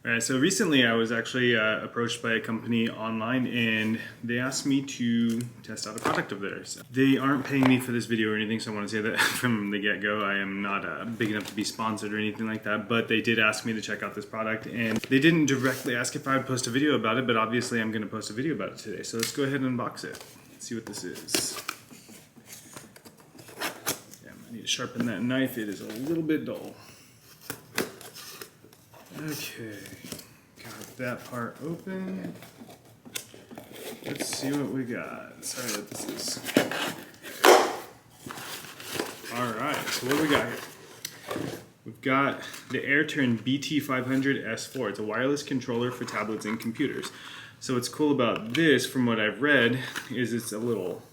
Alright, so recently I was actually approached by a company online and they asked me to test out a product of theirs. They aren't paying me for this video or anything, so I want to say that from the get-go I am not big enough to be sponsored or anything like that, but they did ask me to check out this product and they didn't directly ask if I would post a video about it, but obviously I'm going to post a video about it today. So let's go ahead and unbox it. Let's see what this is. Damn, I need to sharpen that knife, it is a little bit dull. Okay, got that part open. Let's see what we got. Sorry that this is. Alright, so what do we got here? We've got the AirTurn BT500S-4. It's a wireless controller for tablets and computers. So what's cool about this, from what I've read, is it's a little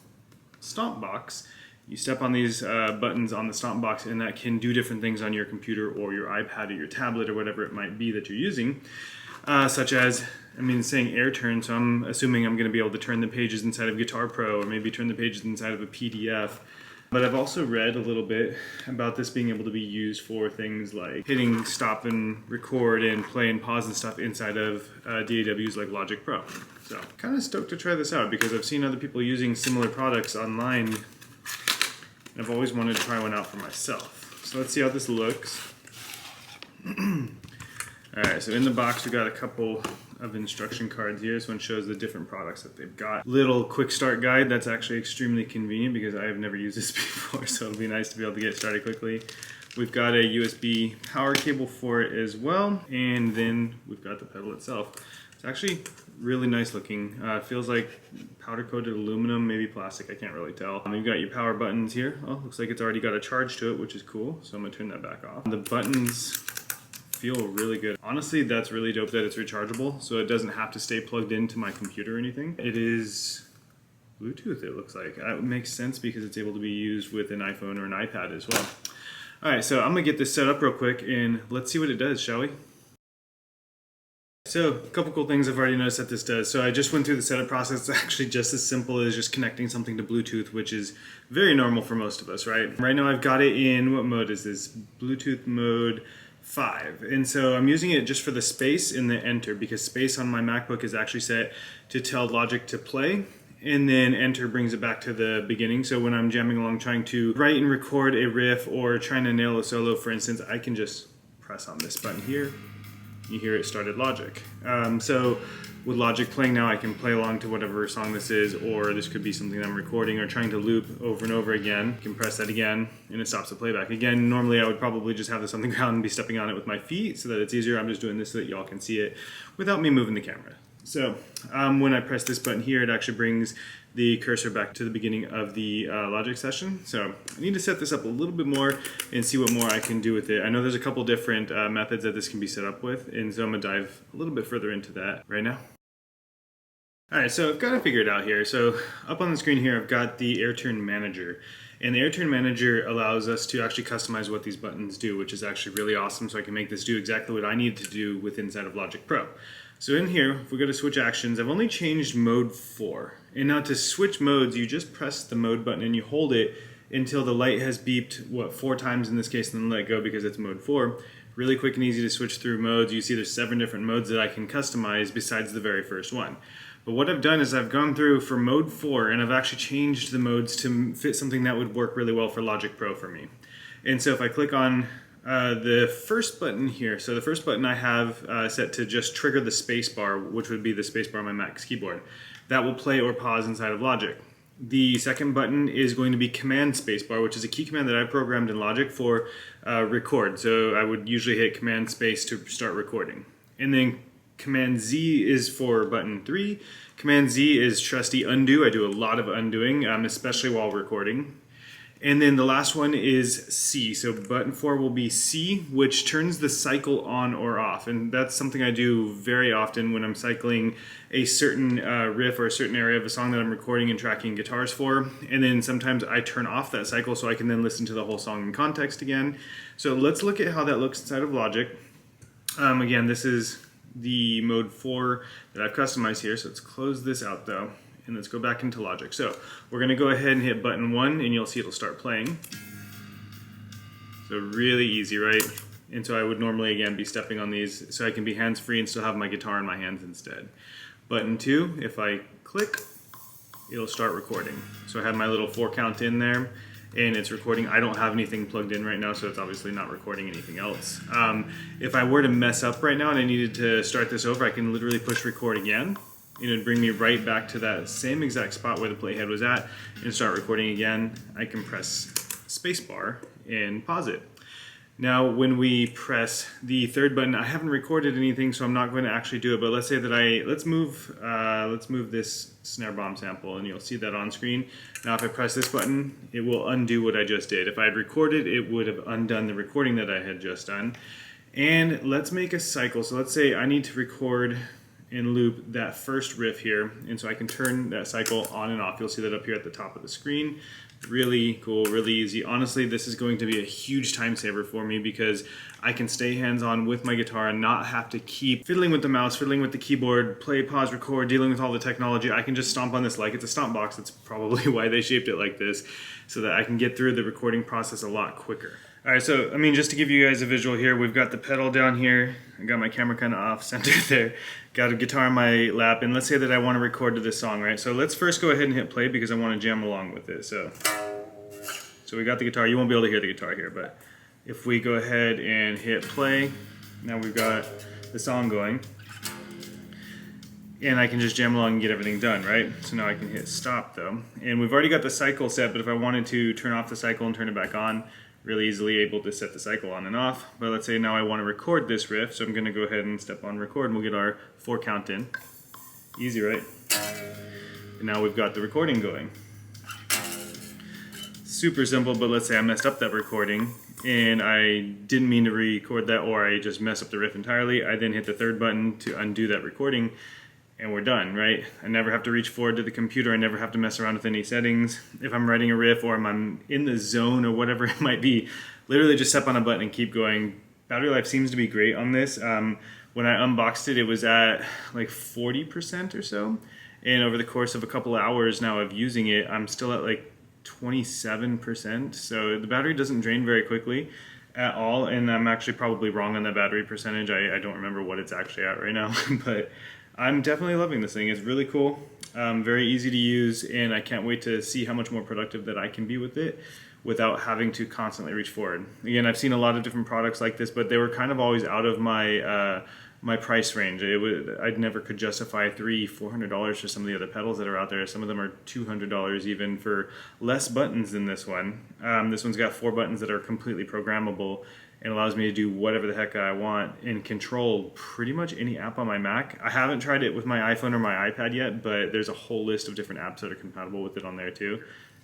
stomp box. You step on these buttons on the stomp box and that can do different things on your computer or your iPad or your tablet or whatever it might be that you're using. Such as, it's saying AirTurn, so I'm assuming I'm going to be able to turn the pages inside of Guitar Pro or maybe turn the pages inside of a PDF. But I've also read a little bit about this being able to be used for things like hitting stop and record and play and pause and stuff inside of DAWs like Logic Pro. So kind of stoked to try this out because I've seen other people using similar products online. I've always wanted to try one out for myself. So let's see how this looks. Alright, so in the box we got a couple of instruction cards here. This one shows the different products that they've got. Little quick start guide that's actually extremely convenient because I have never used this before, so it'll be nice to be able to get started quickly. We've got a USB power cable for it as well, and then we've got the pedal itself. It's actually really nice looking. Feels like powder coated aluminum, maybe plastic, I can't really tell. You've got your power buttons here. Oh, looks like it's already got a charge to it, which is cool. So I'm gonna turn that back off. The buttons feel really good. Honestly, that's really dope that it's rechargeable, so it doesn't have to stay plugged into my computer or anything. It is Bluetooth, it looks like. It makes sense because it's able to be used with an iPhone or an iPad as well. All right, so I'm gonna get this set up real quick and let's see what it does, shall we? So, a couple cool things I've already noticed that this does. So I just went through the setup process. It's actually just as simple as just connecting something to Bluetooth, which is very normal for most of us, right? Right now I've got it in, what mode is this? Bluetooth mode 5. And so I'm using it just for the space and the enter, because space on my MacBook is actually set to tell Logic to play, and then enter brings it back to the beginning. So when I'm jamming along trying to write and record a riff or trying to nail a solo, for instance, I can just press on this button here. You hear it started Logic. So with Logic playing now, I can play along to whatever song this is, or this could be something I'm recording or trying to loop over and over again. You can press that again and it stops the playback. Again, normally I would probably just have this on the ground and be stepping on it with my feet so that it's easier. I'm just doing this so that y'all can see it without me moving the camera. So when I press this button here, it actually brings the cursor back to the beginning of the Logic session. So I need to set this up a little bit more and see what more I can do with it. I know there's a couple different methods that this can be set up with, and so I'm gonna dive a little bit further into that right now. All right, so I've got to figure it out here. So up on the screen here, I've got the AirTurn Manager. And the AirTurn Manager allows us to actually customize what these buttons do, which is actually really awesome. So I can make this do exactly what I need to do with inside of Logic Pro. So in here, if we go to switch actions, I've only changed mode 4. And now to switch modes, you just press the mode button and you hold it until the light has beeped, 4 times in this case, and then let go because it's mode 4. Really quick and easy to switch through modes. You see there's 7 different modes that I can customize besides the very first one. But what I've done is I've gone through for mode 4 and I've actually changed the modes to fit something that would work really well for Logic Pro for me. And so if I click on the first button here, so the first button I have set to just trigger the space bar, which would be the space bar on my Mac's keyboard. That will play or pause inside of Logic. The second button is going to be command spacebar, which is a key command that I programmed in Logic for record. So I would usually hit command space to start recording. And then Command Z is for button 3. Command Z is trusty undo. I do a lot of undoing, especially while recording. And then the last one is C. So button 4 will be C, which turns the cycle on or off. And that's something I do very often when I'm cycling a certain riff or a certain area of a song that I'm recording and tracking guitars for. And then sometimes I turn off that cycle so I can then listen to the whole song in context again. So let's look at how that looks inside of Logic. Again, this is the mode 4 that I've customized here. So let's close this out though, and let's go back into Logic. So we're gonna go ahead and hit button 1 and you'll see it'll start playing. So really easy, right? And so I would normally, again, be stepping on these so I can be hands-free and still have my guitar in my hands instead. Button 2, if I click, it'll start recording. So I have my little 4 count in there, and it's recording. I don't have anything plugged in right now, so it's obviously not recording anything else. If I were to mess up right now and I needed to start this over, I can literally push record again, and it'd bring me right back to that same exact spot where the playhead was at and start recording again. I can press spacebar and pause it. Now, when we press the third button, I haven't recorded anything, so I'm not going to actually do it. But let's say that let's move this snare bomb sample, and you'll see that on screen. Now, if I press this button, it will undo what I just did. If I had recorded, it would have undone the recording that I had just done. And let's make a cycle. So let's say I need to record and loop that first riff here, and so I can turn that cycle on and off. You'll see that up here at the top of the screen. Really cool, really easy. Honestly, this is going to be a huge time saver for me because I can stay hands-on with my guitar and not have to keep fiddling with the mouse, fiddling with the keyboard, play, pause, record, dealing with all the technology. I can just stomp on this like it's a stomp box. That's probably why they shaped it like this, so that I can get through the recording process a lot quicker. All right, so I mean, just to give you guys a visual here, we've got the pedal down here. I got my camera kind of off center there. Got a guitar in my lap, and let's say that I want to record to this song, right? So let's first go ahead and hit play because I want to jam along with it. So we got the guitar. You won't be able to hear the guitar here, but if we go ahead and hit play, now we've got the song going, and I can just jam along and get everything done, right? So now I can hit stop though, and we've already got the cycle set. But if I wanted to turn off the cycle and turn it back on, really easily able to set the cycle on and off. But let's say now I want to record this riff, so I'm going to go ahead and step on record, and we'll get our 4 count in. Easy, right? And now we've got the recording going. Super simple, but let's say I messed up that recording and I didn't mean to record that, or I just messed up the riff entirely. I then hit the third button to undo that recording, and we're done, right? I never have to reach forward to the computer. I never have to mess around with any settings. If I'm writing a riff or I'm in the zone or whatever it might be, literally just step on a button and keep going. Battery life seems to be great on this. When I unboxed it, it was at like 40% or so. And over the course of a couple of hours now of using it, I'm still at like 27%. So the battery doesn't drain very quickly at all. And I'm actually probably wrong on that battery percentage. I don't remember what it's actually at right now, but I'm definitely loving this thing. It's really cool, very easy to use, and I can't wait to see how much more productive that I can be with it without having to constantly reach forward. Again, I've seen a lot of different products like this, but they were kind of always out of my my price range. I never could justify $300-400 for some of the other pedals that are out there. Some of them are $200 even for less buttons than this one. This one's got 4 buttons that are completely programmable and allows me to do whatever the heck I want and control pretty much any app on my Mac. I haven't tried it with my iPhone or my iPad yet, but there's a whole list of different apps that are compatible with it on there too.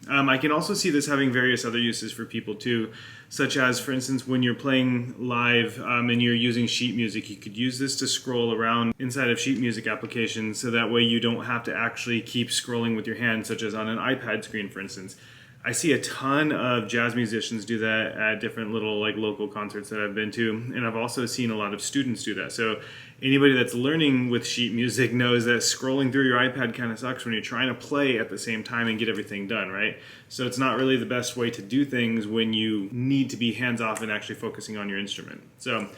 I can also see this having various other uses for people too, such as, for instance, when you're playing live and you're using sheet music, you could use this to scroll around inside of sheet music applications, so that way you don't have to actually keep scrolling with your hand, such as on an iPad screen, for instance. I see a ton of jazz musicians do that at different little like local concerts that I've been to, and I've also seen a lot of students do that. So anybody that's learning with sheet music knows that scrolling through your iPad kind of sucks when you're trying to play at the same time and get everything done, right? So it's not really the best way to do things when you need to be hands-off and actually focusing on your instrument. So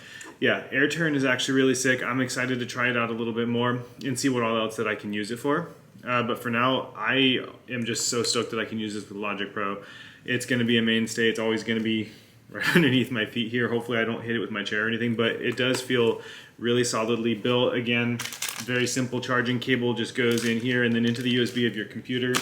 yeah, AirTurn is actually really sick. I'm excited to try it out a little bit more and see what all else that I can use it for. But for now, I am just so stoked that I can use this with Logic Pro. It's going to be a mainstay. It's always going to be right underneath my feet here. Hopefully I don't hit it with my chair or anything, but it does feel really solidly built. Again, very simple charging cable just goes in here and then into the USB of your computer.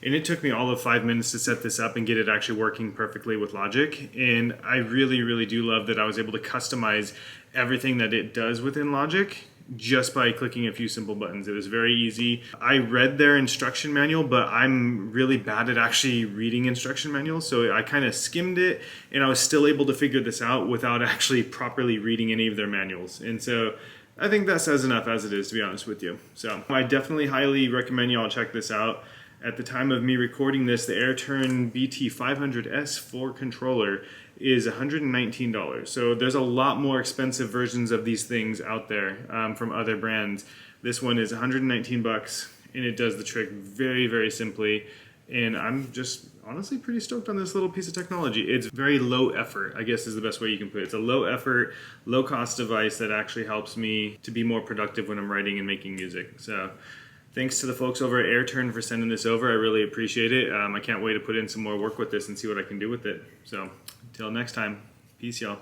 And it took me all of 5 minutes to set this up and get it actually working perfectly with Logic. And I really, really do love that I was able to customize everything that it does within Logic just by clicking a few simple buttons. It was very easy. I read their instruction manual, but I'm really bad at actually reading instruction manuals, so I kind of skimmed it, and I was still able to figure this out without actually properly reading any of their manuals. And so I think that says enough as it is, to be honest with you. So I definitely highly recommend y'all check this out. At the time of me recording this, the AirTurn BT500S-4 controller is $119. So there's a lot more expensive versions of these things out there from other brands. This one is 119 bucks, and it does the trick very, very simply. And I'm honestly pretty stoked on this little piece of technology. It's very low effort, I guess is the best way you can put it. It's a low effort, low cost device that actually helps me to be more productive when I'm writing and making music. So thanks to the folks over at AirTurn for sending this over. I really appreciate it. I can't wait to put in some more work with this and see what I can do with it. So until next time, peace y'all.